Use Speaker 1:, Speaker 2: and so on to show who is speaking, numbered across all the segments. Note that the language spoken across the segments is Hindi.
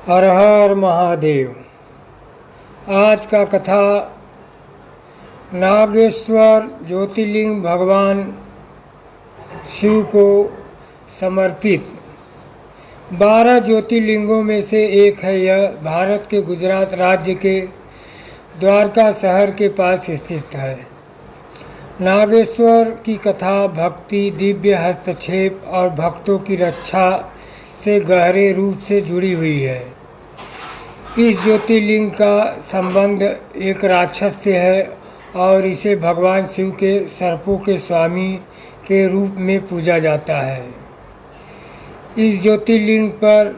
Speaker 1: हर हर महादेव। आज का कथा नागेश्वर ज्योतिर्लिंग भगवान शिव को समर्पित 12 ज्योतिर्लिंगों में से एक है। यह भारत के गुजरात राज्य के द्वारका शहर के पास स्थित है। नागेश्वर की कथा भक्ति, दिव्य हस्तक्षेप और भक्तों की रक्षा से गहरे रूप से जुड़ी हुई है। इस ज्योतिर्लिंग का संबंध एक राक्षस से है और इसे भगवान शिव के सर्पों के स्वामी के रूप में पूजा जाता है। इस ज्योतिर्लिंग पर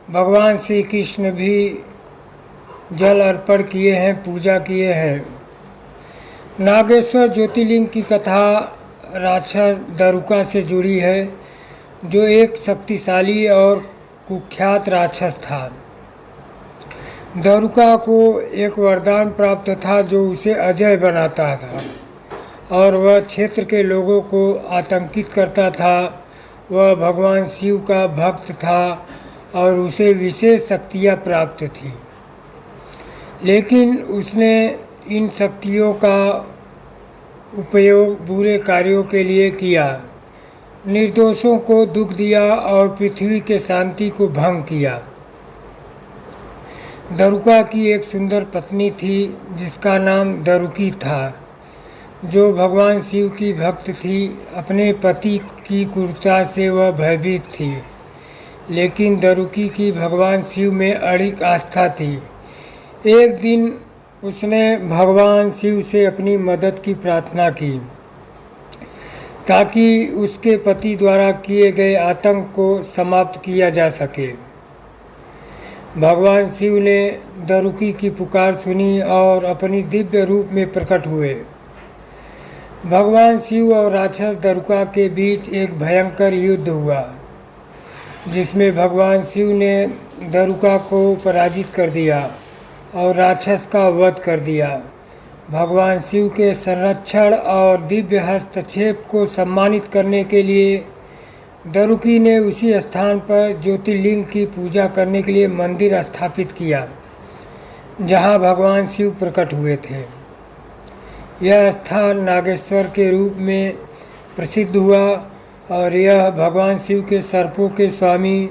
Speaker 1: भगवान श्री कृष्ण भी जल अर्पण किए हैं, पूजा किए हैं। नागेश्वर ज्योतिर्लिंग की कथा राक्षस दारुका से जुड़ी है, जो एक शक्तिशाली और कुख्यात राक्षस था। दारुका को एक वरदान प्राप्त था जो उसे अजय बनाता था और वह क्षेत्र के लोगों को आतंकित करता था। वह भगवान शिव का भक्त था और उसे विशेष शक्तियाँ प्राप्त थी, लेकिन उसने इन शक्तियों का उपयोग बुरे कार्यों के लिए किया, निर्दोषों को दुख दिया और पृथ्वी के शांति को भंग किया। दारुका की एक सुंदर पत्नी थी जिसका नाम दारुकी था, जो भगवान शिव की भक्त थी। अपने पति की क्रूरता से वह भयभीत थी, लेकिन दारुकी की भगवान शिव में अड़िग आस्था थी। एक दिन उसने भगवान शिव से अपनी मदद की प्रार्थना की ताकि उसके पति द्वारा किए गए आतंक को समाप्त किया जा सके। भगवान शिव ने दारुकी की पुकार सुनी और अपनी दिव्य रूप में प्रकट हुए। भगवान शिव और राक्षस दारुका के बीच एक भयंकर युद्ध हुआ, जिसमें भगवान शिव ने दारुका को पराजित कर दिया और राक्षस का वध कर दिया। भगवान शिव के संरक्षण और दिव्य हस्तक्षेप को सम्मानित करने के लिए दारुकी ने उसी स्थान पर ज्योतिर्लिंग की पूजा करने के लिए मंदिर स्थापित किया जहां भगवान शिव प्रकट हुए थे। यह स्थान नागेश्वर के रूप में प्रसिद्ध हुआ और यह भगवान शिव के सर्पों के स्वामी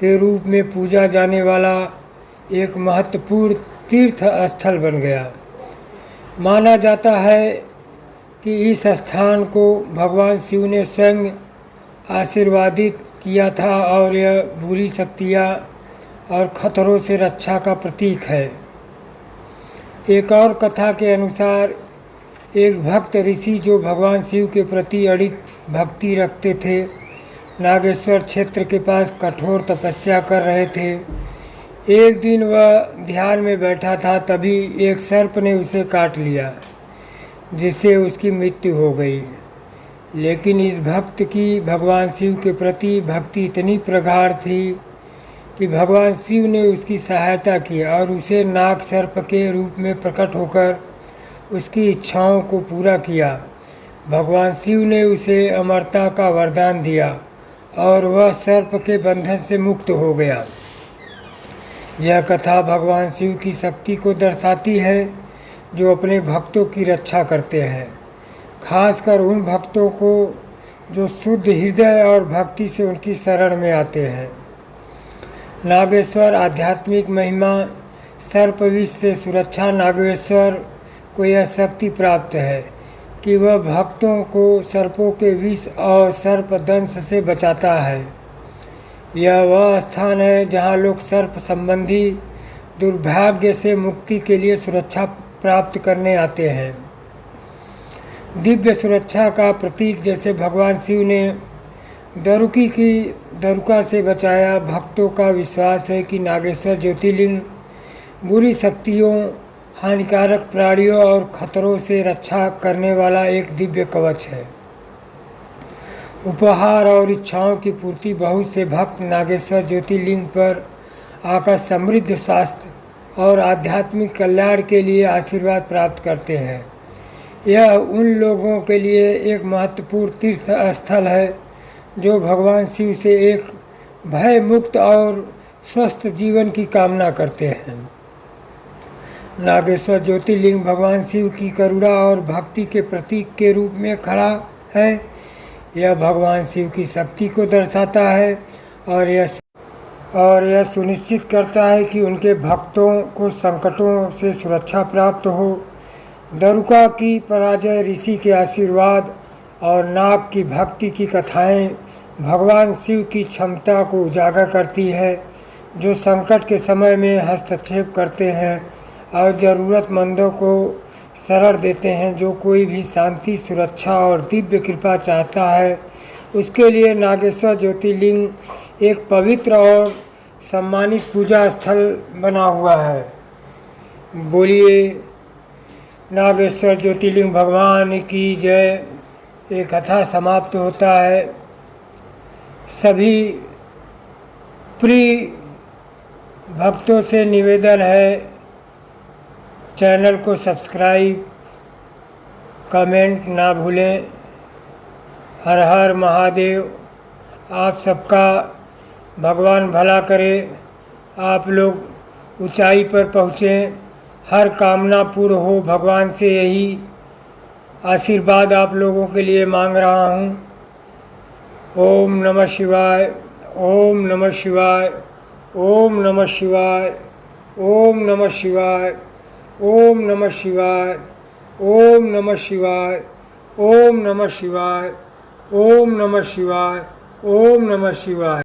Speaker 1: के रूप में पूजा जाने वाला एक महत्वपूर्ण तीर्थ स्थल बन गया। माना जाता है कि इस स्थान को भगवान शिव ने स्वयं आशीर्वादित किया था और यह बुरी शक्तियाँ और खतरों से रक्षा का प्रतीक है। एक और कथा के अनुसार एक भक्त ऋषि जो भगवान शिव के प्रति अड़िग भक्ति रखते थे, नागेश्वर क्षेत्र के पास कठोर तपस्या कर रहे थे। एक दिन वह ध्यान में बैठा था, तभी एक सर्प ने उसे काट लिया, जिससे उसकी मृत्यु हो गई। लेकिन इस भक्त की भगवान शिव के प्रति भक्ति इतनी प्रगाढ़ थी कि भगवान शिव ने उसकी सहायता की और उसे नाग सर्प के रूप में प्रकट होकर उसकी इच्छाओं को पूरा किया। भगवान शिव ने उसे अमरता का वरदान दिया और वह सर्प के बंधन से मुक्त हो गया। यह कथा भगवान शिव की शक्ति को दर्शाती है, जो अपने भक्तों की रक्षा करते हैं, खासकर उन भक्तों को जो शुद्ध हृदय और भक्ति से उनकी शरण में आते हैं। नागेश्वर आध्यात्मिक महिमा, सर्पविष से सुरक्षा। नागेश्वर को यह शक्ति प्राप्त है कि वह भक्तों को सर्पों के विष और सर्पदंश से बचाता है। यह वह स्थान है जहाँ लोग सर्प संबंधी दुर्भाग्य से मुक्ति के लिए सुरक्षा प्राप्त करने आते हैं। दिव्य सुरक्षा का प्रतीक जैसे भगवान शिव ने दारुका से बचाया, भक्तों का विश्वास है कि नागेश्वर ज्योतिर्लिंग बुरी शक्तियों, हानिकारक प्राणियों और खतरों से रक्षा करने वाला एक दिव्य कवच है। उपहार और इच्छाओं की पूर्ति। बहुत से भक्त नागेश्वर ज्योतिर्लिंग पर आकर समृद्ध स्वास्थ्य और आध्यात्मिक कल्याण के लिए आशीर्वाद प्राप्त करते हैं। यह उन लोगों के लिए एक महत्वपूर्ण तीर्थ स्थल है जो भगवान शिव से एक भय मुक्त और स्वस्थ जीवन की कामना करते हैं। नागेश्वर ज्योतिर्लिंग भगवान शिव की करुणा और भक्ति के प्रतीक के रूप में खड़ा है। यह भगवान शिव की शक्ति को दर्शाता है और यह सुनिश्चित करता है कि उनके भक्तों को संकटों से सुरक्षा प्राप्त हो। दरुका की पराजय, ऋषि के आशीर्वाद और नाग की भक्ति की कथाएं भगवान शिव की क्षमता को उजागर करती है, जो संकट के समय में हस्तक्षेप करते हैं और ज़रूरतमंदों को शरण देते हैं। जो कोई भी शांति, सुरक्षा और दिव्य कृपा चाहता है, उसके लिए नागेश्वर ज्योतिर्लिंग एक पवित्र और सम्मानित पूजा स्थल बना हुआ है। बोलिए नागेश्वर ज्योतिर्लिंग भगवान की जय। ये कथा समाप्त होता है। सभी प्रिय भक्तों से निवेदन है, चैनल को सब्सक्राइब, कमेंट ना भूलें। हर हर महादेव। आप सबका भगवान भला करे, आप लोग ऊंचाई पर पहुँचें, हर कामना पूर्ण हो। भगवान से यही आशीर्वाद आप लोगों के लिए मांग रहा हूँ। ओम नमः शिवाय, ओम नमः शिवाय, ओम नमः शिवाय, ओम नमः शिवाय, ओम नमः शिवाय, ओम नमः शिवाय, ओम नमः शिवाय, ओम नमः शिवाय, ओम नमः शिवाय।